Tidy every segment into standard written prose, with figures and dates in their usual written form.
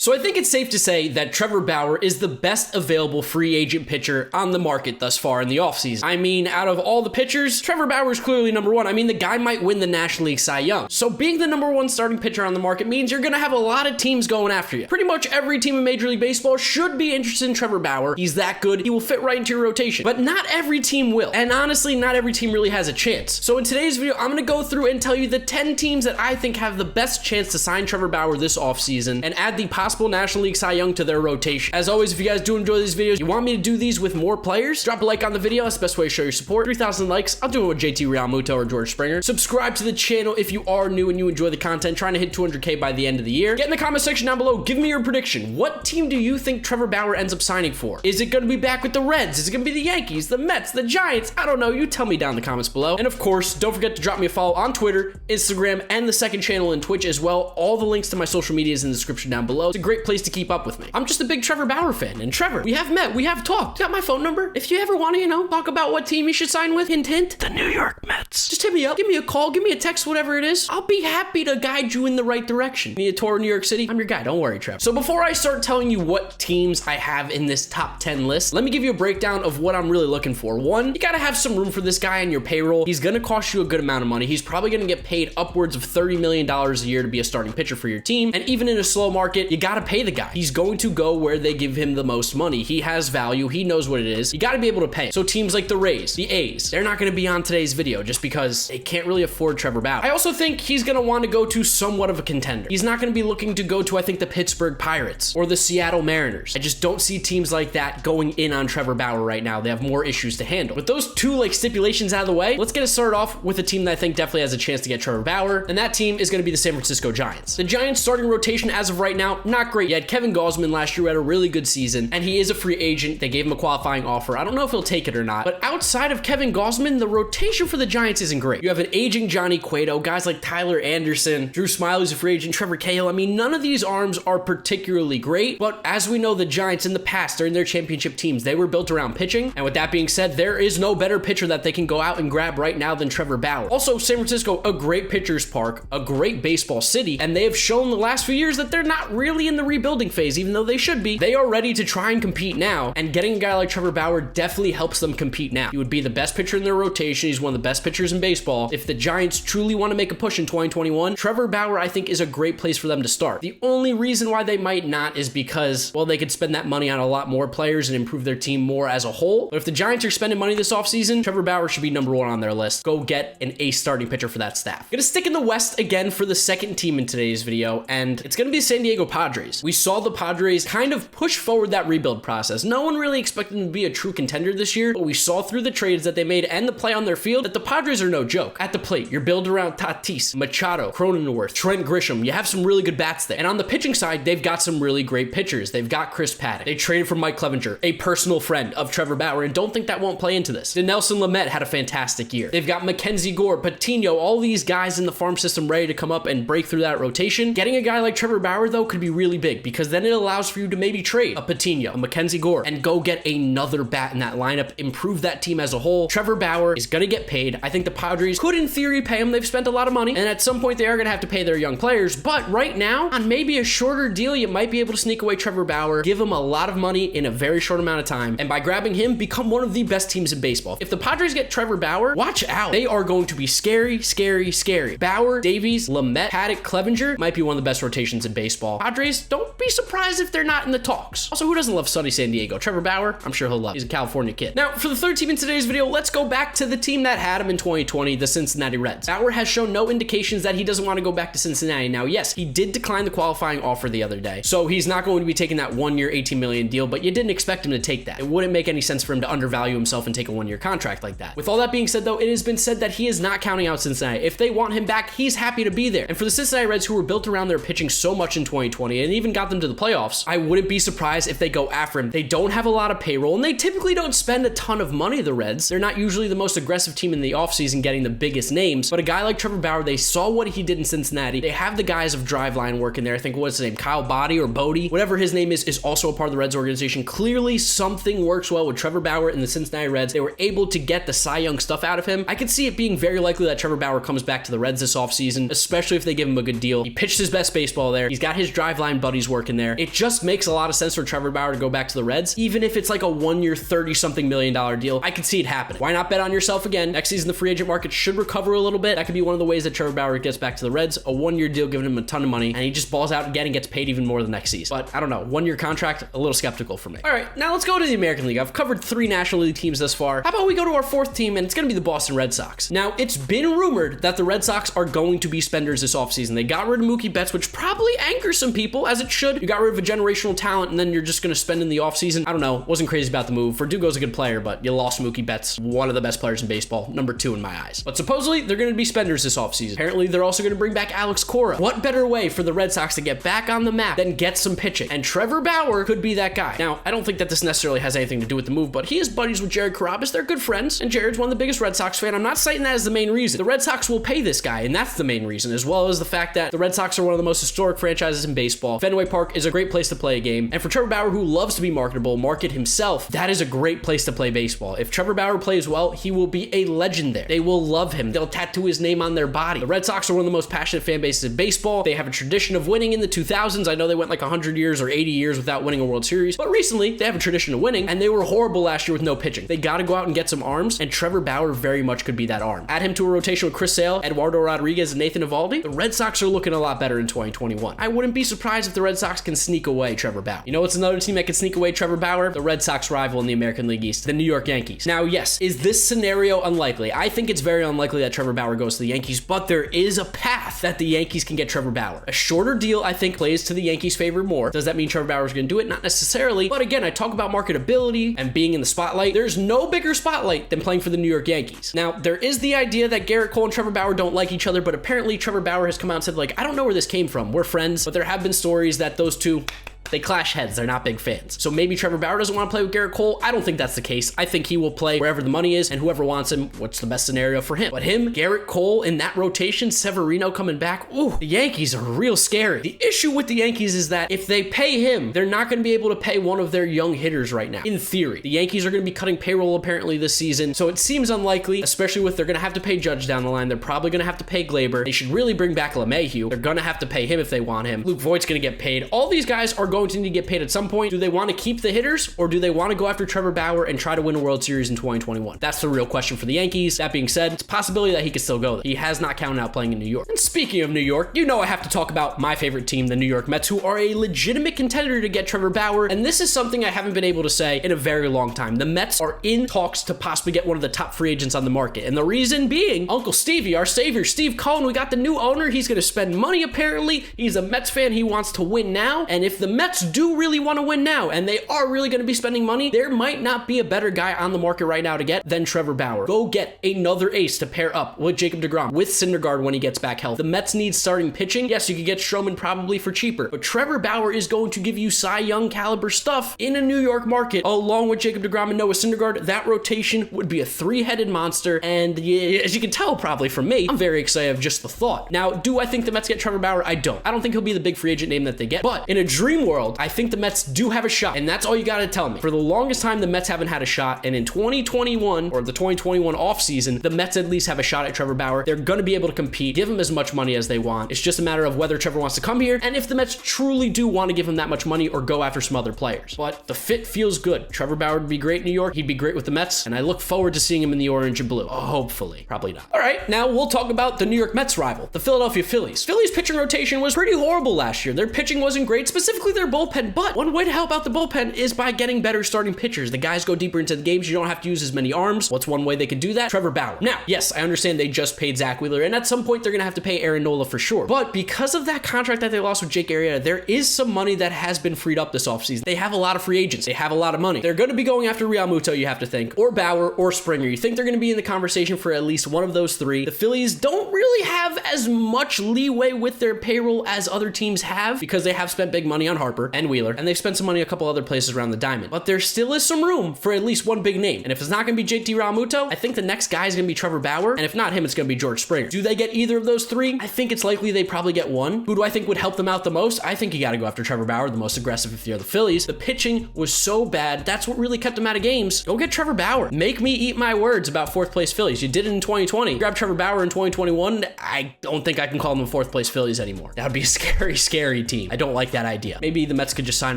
So I think it's safe to say that Trevor Bauer is the best available free agent pitcher on the market thus far in the offseason. I mean, out of all the pitchers, Trevor Bauer is clearly number one. I mean, the guy might win the National League Cy Young. So being the number one starting pitcher on the market means you're going to have a lot of teams going after you. Pretty much every team in Major League Baseball should be interested in Trevor Bauer. He's that good. He will fit right into your rotation. But not every team will. And honestly, not every team really has a chance. So in today's video, I'm going to go through and tell you the 10 teams that I think have the best chance to sign Trevor Bauer this offseason and add the possible National League Cy Young to their rotation. As always, if you guys do enjoy these videos, you want me to do these with more players, drop a like on the video. That's the best way to show your support. 3,000 likes, I'll do it with JT Realmuto or George Springer. Subscribe to the channel if you are new and you enjoy the content, trying to hit 200K by the end of the year. Get in the comment section down below, give me your prediction. What team do you think Trevor Bauer ends up signing for? Is it going to be back with the Reds? Is it going to be the Yankees, the Mets, the Giants? I don't know. You tell me down in the comments below. And of course, don't forget to drop me a follow on Twitter, Instagram, and the second channel and Twitch as well. All the links to my social media is in the description down below. It's a great place to keep up with me. I'm just a big Trevor Bauer fan, and Trevor, we have met, we have talked. Got my phone number. If you ever want to, talk about what team you should sign with, hint, hint, the New York Mets. Just hit me up, give me a call, give me a text, whatever it is. I'll be happy to guide you in the right direction. Need a tour of New York City? I'm your guy, don't worry, Trevor. So before I start telling you what teams I have in this top 10 list, let me give you a breakdown of what I'm really looking for. One, you gotta have some room for this guy on your payroll. He's gonna cost you a good amount of money. He's probably gonna get paid upwards of $30 million a year to be a starting pitcher for your team. And even in a slow market, you gotta pay the guy. He's going to go where they give him the most money. He has value. He knows what it is. You got to be able to pay. So teams like the Rays, the A's, they're not going to be on today's video just because they can't really afford Trevor Bauer. I also think he's going to want to go to somewhat of a contender. He's not going to be looking to go to, I think, the Pittsburgh Pirates or the Seattle Mariners. I just don't see teams like that going in on Trevor Bauer right now. They have more issues to handle. With those two stipulations out of the way, let's get it started off with a team that I think definitely has a chance to get Trevor Bauer, and that team is going to be the San Francisco Giants. The Giants starting rotation as of right now, not great. You had Kevin Gausman last year who had a really good season, and he is a free agent. They gave him a qualifying offer. I don't know if he'll take it or not, but outside of Kevin Gausman, the rotation for the Giants isn't great. You have an aging Johnny Cueto, guys like Tyler Anderson, Drew Smyly's a free agent, Trevor Cahill. I mean, none of these arms are particularly great, but as we know, the Giants in the past, during their championship teams, they were built around pitching, and with that being said, there is no better pitcher that they can go out and grab right now than Trevor Bauer. Also, San Francisco, a great pitcher's park, a great baseball city, and they have shown the last few years that they're not really in the rebuilding phase, even though they should be. They are ready to try and compete now, and getting a guy like Trevor Bauer definitely helps them compete now. He would be the best pitcher in their rotation. He's one of the best pitchers in baseball. If the Giants truly want to make a push in 2021, Trevor Bauer, I think, is a great place for them to start. The only reason why they might not is because, well, they could spend that money on a lot more players and improve their team more as a whole. But if the Giants are spending money this offseason, Trevor Bauer should be number one on their list. Go get an ace starting pitcher for that staff. Gonna stick in the West again for the second team in today's video, and it's gonna be the San Diego Padres. We saw the Padres kind of push forward that rebuild process. No one really expected them to be a true contender this year, but we saw through the trades that they made and the play on their field that the Padres are no joke. At the plate, you're built around Tatis, Machado, Cronenworth, Trent Grisham. You have some really good bats there. And on the pitching side, they've got some really great pitchers. They've got Chris Paddock. They traded for Mike Clevenger, a personal friend of Trevor Bauer, and don't think that won't play into this. Nelson Lamet had a fantastic year. They've got Mackenzie Gore, Patino, all these guys in the farm system ready to come up and break through that rotation. Getting a guy like Trevor Bauer, though, could be really big because then it allows for you to maybe trade a Patino, a Mackenzie Gore, and go get another bat in that lineup, improve that team as a whole. Trevor Bauer is going to get paid. I think the Padres could, in theory, pay him. They've spent a lot of money, and at some point, they are going to have to pay their young players. But right now, on maybe a shorter deal, you might be able to sneak away Trevor Bauer, give him a lot of money in a very short amount of time, and by grabbing him, become one of the best teams in baseball. If the Padres get Trevor Bauer, watch out. They are going to be scary, scary, scary. Bauer, Davies, Lamet, Paddock, Clevenger might be one of the best rotations in baseball. Padres, don't be surprised if they're not in the talks. Also, who doesn't love sunny San Diego? Trevor Bauer, I'm sure he'll love. He's a California kid. Now, for the third team in today's video, let's go back to the team that had him in 2020, the Cincinnati Reds. Bauer has shown no indications that he doesn't want to go back to Cincinnati. Now, yes, he did decline the qualifying offer the other day, so he's not going to be taking that 1 year, $18 million deal, but you didn't expect him to take that. It wouldn't make any sense for him to undervalue himself and take a 1 year contract like that. With all that being said, though, it has been said that he is not counting out Cincinnati. If they want him back, he's happy to be there. And for the Cincinnati Reds, who were built around their pitching so much in 2020 and even got them to the playoffs, I wouldn't be surprised if they go after him. They don't have a lot of payroll, and they typically don't spend a ton of money, the Reds. They're not usually the most aggressive team in the offseason getting the biggest names, but a guy like Trevor Bauer, they saw what he did in Cincinnati. They have the guys of Driveline working there. I think, what's his name? Kyle Boddy or Bodie, whatever his name is also a part of the Reds organization. Clearly, something works well with Trevor Bauer and the Cincinnati Reds. They were able to get the Cy Young stuff out of him. I could see it being very likely that Trevor Bauer comes back to the Reds this offseason, especially if they give him a good deal. He pitched his best baseball there. He's got his Driveline find buddies working there. It just makes a lot of sense for Trevor Bauer to go back to the Reds, even if it's like a 1 year, $30-something million deal. I could see it happening. Why not bet on yourself again? Next season, the free agent market should recover a little bit. That could be one of the ways that Trevor Bauer gets back to the Reds. A 1 year deal giving him a ton of money, and he just balls out again and gets paid even more the next season. But I don't know, 1 year contract, a little skeptical for me. All right, now let's go to the American League. I've covered 3 National League teams thus far. How about we go to our 4th team, and it's going to be the Boston Red Sox. Now, it's been rumored that the Red Sox are going to be spenders this offseason. They got rid of Mookie Betts, which probably angers some people, as it should. You got rid of a generational talent, and then you're just going to spend in the offseason. I don't know. Wasn't crazy about the move. Verdugo's a good player, but you lost Mookie Betts, one of the best players in baseball, number 2 in my eyes. But supposedly, they're going to be spenders this offseason. Apparently, they're also going to bring back Alex Cora. What better way for the Red Sox to get back on the map than get some pitching? And Trevor Bauer could be that guy. Now, I don't think that this necessarily has anything to do with the move, but he is buddies with Jared Carrabis. They're good friends, and Jared's one of the biggest Red Sox fans. I'm not citing that as the main reason. The Red Sox will pay this guy, and that's the main reason, as well as the fact that the Red Sox are one of the most historic franchises in baseball. Fenway Park is a great place to play a game, and for Trevor Bauer, who loves to be marketable, market himself, that is a great place to play baseball. If Trevor Bauer plays well, he will be a legend there. They will love him. They'll tattoo his name on their body. The Red Sox are one of the most passionate fan bases in baseball. They have a tradition of winning in the 2000s. I know they went like 100 years or 80 years without winning a World Series, but recently they have a tradition of winning, and they were horrible last year with no pitching. They got to go out and get some arms, and Trevor Bauer very much could be that arm. Add him to a rotation with Chris Sale, Eduardo Rodriguez, and Nathan Eovaldi. The Red Sox are looking a lot better in 2021. I wouldn't be surprised if the Red Sox can sneak away Trevor Bauer. You know what's another team that can sneak away Trevor Bauer? The Red Sox rival in the American League East, the New York Yankees. Now, yes, is this scenario unlikely? I think it's very unlikely that Trevor Bauer goes to the Yankees, but there is a path that the Yankees can get Trevor Bauer. A shorter deal, I think, plays to the Yankees' favor more. Does that mean Trevor Bauer's going to do it? Not necessarily, but again, I talk about marketability and being in the spotlight. There's no bigger spotlight than playing for the New York Yankees. Now, there is the idea that Garrett Cole and Trevor Bauer don't like each other, but apparently Trevor Bauer has come out and said, like, I don't know where this came from. We're friends, but there have been stories that those two, they clash heads. They're not big fans. So maybe Trevor Bauer doesn't want to play with Garrett Cole. I don't think that's the case. I think he will play wherever the money is, and whoever wants him, what's the best scenario for him? But him, Garrett Cole in that rotation, Severino coming back, ooh, the Yankees are real scary. The issue with the Yankees is that if they pay him, they're not going to be able to pay one of their young hitters right now. In theory, the Yankees are going to be cutting payroll apparently this season, so it seems unlikely, especially with they're going to have to pay Judge down the line. They're probably going to have to pay Glaber. They should really bring back LeMahieu. They're going to have to pay him if they want him. Luke Voigt's going to get paid. All these guys are going to need to get paid at some point. Do they want to keep the hitters, or do they want to go after Trevor Bauer and try to win a World Series in 2021? That's the real question for the Yankees. That being said, it's a possibility that he could still go there. He has not counted out playing in New York. And speaking of New York, you know I have to talk about my favorite team, the New York Mets, who are a legitimate contender to get Trevor Bauer, and this is something I haven't been able to say in a very long time. The Mets are in talks to possibly get one of the top free agents on the market, and the reason being, Uncle Stevie, our savior, Steve Cohen, we got the new owner. He's going to spend money apparently. He's a Mets fan. He wants to win now, and if the Mets do really want to win now, and they are really going to be spending money, there might not be a better guy on the market right now to get than Trevor Bauer. Go get another ace to pair up with Jacob deGrom, with Syndergaard when he gets back healthy. The Mets need starting pitching. Yes, you could get Stroman probably for cheaper, but Trevor Bauer is going to give you Cy Young caliber stuff in a New York market, along with Jacob deGrom and Noah Syndergaard. That rotation would be a three-headed monster, and yeah, as you can tell probably from me, I'm very excited of just the thought. Now, do I think the Mets get Trevor Bauer? I don't. I don't think he'll be the big free agent name that they get, but in a dream world, I think the Mets do have a shot, and that's all you gotta tell me. For the longest time, the Mets haven't had a shot, and in 2021, or the 2021 offseason, the Mets at least have a shot at Trevor Bauer. They're gonna be able to compete, give him as much money as they want. It's just a matter of whether Trevor wants to come here, and if the Mets truly do want to give him that much money or go after some other players. But the fit feels good. Trevor Bauer would be great in New York. He'd be great with the Mets, and I look forward to seeing him in the orange and blue. Oh, hopefully. Probably not. All right, now we'll talk about the New York Mets rival, the Philadelphia Phillies. Phillies pitching rotation was pretty horrible last year. Their pitching wasn't great, specifically their bullpen, but one way to help out the bullpen is by getting better starting pitchers. The guys go deeper into the games. You don't have to use as many arms. What's one way they could do that? Trevor Bauer. Now, yes, I understand they just paid Zach Wheeler, and at some point they're going to have to pay Aaron Nola for sure. But because of that contract that they lost with Jake Arrieta, there is some money that has been freed up this offseason. They have a lot of free agents. They have a lot of money. They're going to be going after Real Muto, you have to think, or Bauer, or Springer. You think they're going to be in the conversation for at least one of those three. The Phillies don't really have as much leeway with their payroll as other teams have because they have spent big money on Harper and Wheeler, and they've spent some money a couple other places around the diamond. But there still is some room for at least one big name. And if it's not going to be JT Realmuto, I think the next guy is going to be Trevor Bauer. And if not him, it's going to be George Springer. Do they get either of those three? I think it's likely they probably get one. Who do I think would help them out the most? I think you got to go after Trevor Bauer, the most aggressive if you're the Phillies. The pitching was so bad. That's what really kept them out of games. Go get Trevor Bauer. Make me eat my words about fourth place Phillies. You did it in 2020. Grab Trevor Bauer in 2021. I don't think I can call them fourth place Phillies anymore. That would be a scary, scary team. I don't like that idea. Maybe the Mets could just sign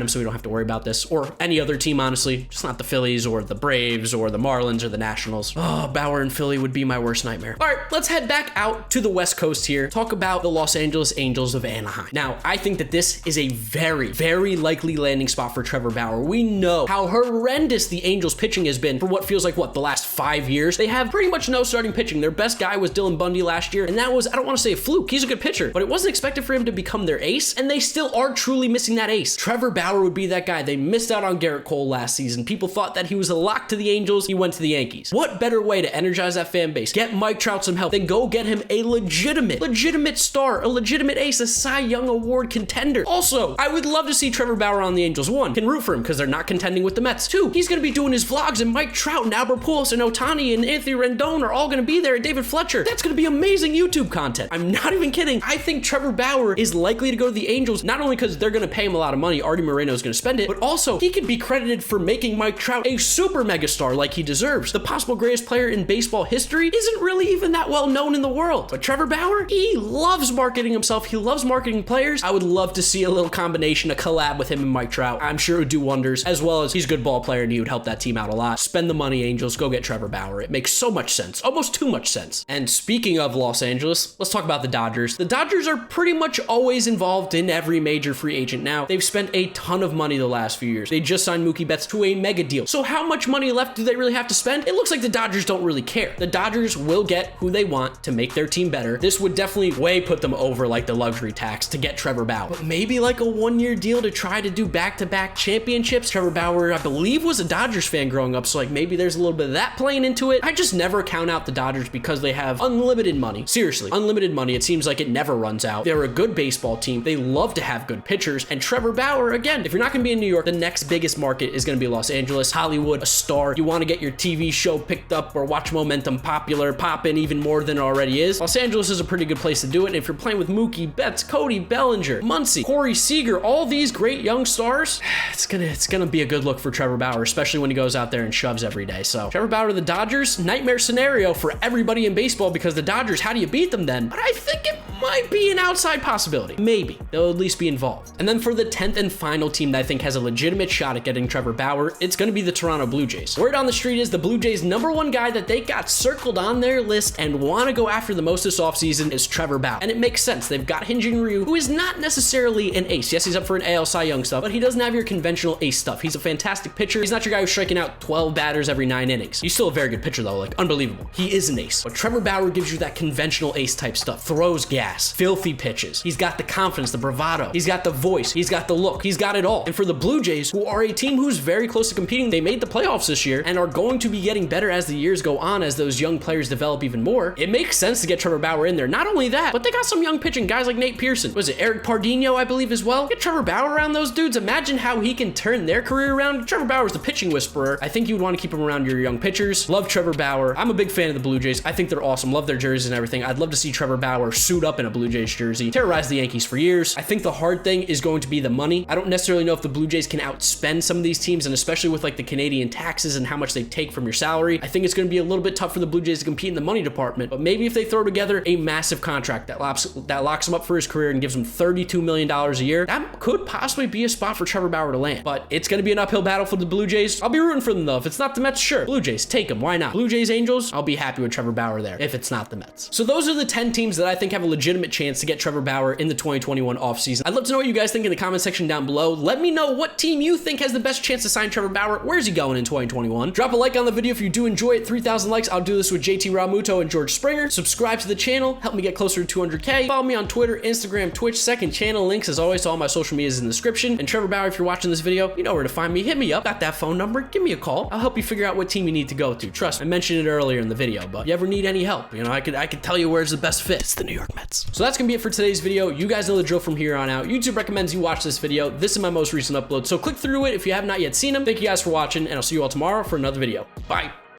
him so we don't have to worry about this, or any other team, honestly. Just not the Phillies or the Braves or the Marlins or the Nationals. Oh, Bauer and Philly would be my worst nightmare. All right, let's head back out to the West Coast here. Talk about the Los Angeles Angels of Anaheim. Now, I think that this is a very, very likely landing spot for Trevor Bauer. We know how horrendous the Angels pitching has been for what feels like, the last 5 years. They have pretty much no starting pitching. Their best guy was Dylan Bundy last year, and that was, I don't want to say a fluke. He's a good pitcher, but it wasn't expected for him to become their ace, and they still are truly missing that ace. Trevor Bauer would be that guy. They missed out on Garrett Cole last season. People thought that he was a lock to the Angels. He went to the Yankees. What better way to energize that fan base? Get Mike Trout some help. Then go get him a legitimate star, a legitimate ace, a Cy Young Award contender. Also, I would love to see Trevor Bauer on the Angels. 1, can root for him because they're not contending with the Mets. 2, he's going to be doing his vlogs, and Mike Trout and Albert Pujols and Ohtani and Anthony Rendon are all going to be there, and David Fletcher. That's going to be amazing YouTube content. I'm not even kidding. I think Trevor Bauer is likely to go to the Angels, not only because they're going to pay him a lot of money, Artie Moreno is going to spend it, but also he could be credited for making Mike Trout a super megastar like he deserves. The possible greatest player in baseball history isn't really even that well known in the world. But Trevor Bauer, he loves marketing himself. He loves marketing players. I would love to see a little combination, a collab with him and Mike Trout. I'm sure it would do wonders, as well as he's a good ball player and he would help that team out a lot. Spend the money, Angels. Go get Trevor Bauer. It makes so much sense. Almost too much sense. And speaking of Los Angeles, let's talk about the Dodgers. The Dodgers are pretty much always involved in every major free agent now. They've spent a ton of money the last few years. They just signed Mookie Betts to a mega deal. So how much money left do they really have to spend? It looks like the Dodgers don't really care. The Dodgers will get who they want to make their team better. This would definitely way put them over like the luxury tax to get Trevor Bauer. But maybe like a one-year deal to try to do back-to-back championships. Trevor Bauer, I believe, was a Dodgers fan growing up, so like maybe there's a little bit of that playing into it. I just never count out the Dodgers because they have unlimited money. Seriously, unlimited money. It seems like it never runs out. They're a good baseball team. They love to have good pitchers. And Trevor Bauer, again, if you're not going to be in New York, the next biggest market is going to be Los Angeles, Hollywood, a star. You want to get your TV show picked up or watch momentum popping even more than it already is. Los Angeles is a pretty good place to do it. And if you're playing with Mookie Betts, Cody Bellinger, Muncy, Corey Seager, all these great young stars, it's gonna be a good look for Trevor Bauer, especially when he goes out there and shoves every day. So Trevor Bauer to the Dodgers, nightmare scenario for everybody in baseball because the Dodgers, how do you beat them then? But I think it might be an outside possibility. Maybe. They'll at least be involved. And then for the 10th and final team that I think has a legitimate shot at getting Trevor Bauer, it's going to be the Toronto Blue Jays. Word on the street is the Blue Jays' #1 guy that they got circled on their list and want to go after the most this offseason is Trevor Bauer. And it makes sense. They've got Hyun-Jin Ryu, who is not necessarily an ace. Yes, he's up for an AL Cy Young stuff, but he doesn't have your conventional ace stuff. He's a fantastic pitcher. He's not your guy who's striking out 12 batters every 9 innings. He's still a very good pitcher though, like unbelievable. He is an ace. But Trevor Bauer gives you that conventional ace type stuff. Throws gas, filthy pitches. He's got the confidence, the bravado. He's got the voice. He's got the look. He's got it all. And for the Blue Jays, who are a team who's very close to competing, they made the playoffs this year and are going to be getting better as the years go on, as those young players develop even more. It makes sense to get Trevor Bauer in there. Not only that, but they got some young pitching guys like Nate Pearson. Was it Eric Pardinho, I believe, as well? Get Trevor Bauer around those dudes. Imagine how he can turn their career around. Trevor Bauer's the pitching whisperer. I think you would want to keep him around your young pitchers. Love Trevor Bauer. I'm a big fan of the Blue Jays. I think they're awesome. Love their jerseys and everything. I'd love to see Trevor Bauer suit up in a Blue Jays jersey, terrorize the Yankees for years. I think the hard thing is going to be the money. I don't necessarily know if the Blue Jays can outspend some of these teams, and especially with like the Canadian taxes and how much they take from your salary, I think it's going to be a little bit tough for the Blue Jays to compete in the money department. But maybe if they throw together a massive contract that locks him up for his career and gives him $32 million a year, that could possibly be a spot for Trevor Bauer to land. But it's going to be an uphill battle for the Blue Jays. I'll be rooting for them though. If it's not the Mets, sure. Blue Jays, take them. Why not? Blue Jays, Angels, I'll be happy with Trevor Bauer there if it's not the Mets. So those are the 10 teams that I think have a legitimate chance to get Trevor Bauer in the 2021 offseason. I'd love to know what you guys think in the comment section down below. Let me know what team you think has the best chance to sign Trevor Bauer. Where's he going in 2021? Drop a like on the video if you do enjoy it. 3,000 likes. I'll do this with JT Realmuto and George Springer. Subscribe to the channel. Help me get closer to 200K. Follow me on Twitter, Instagram, Twitch, second channel links as always to all my social medias in the description. And Trevor Bauer, if you're watching this video, you know where to find me. Hit me up. Got that phone number. Give me a call. I'll help you figure out what team you need to go to. Trust me, I mentioned it earlier in the video, but if you ever need any help, you know, I could tell you where's the best fit. It's the New York Mets. So that's gonna be it for today's video. You guys know the drill from here on out. YouTube recommends you watch this video, this is my most recent upload. So click through it if you have not yet seen them. Thank you guys for watching, and I'll see you all tomorrow for another video. Bye.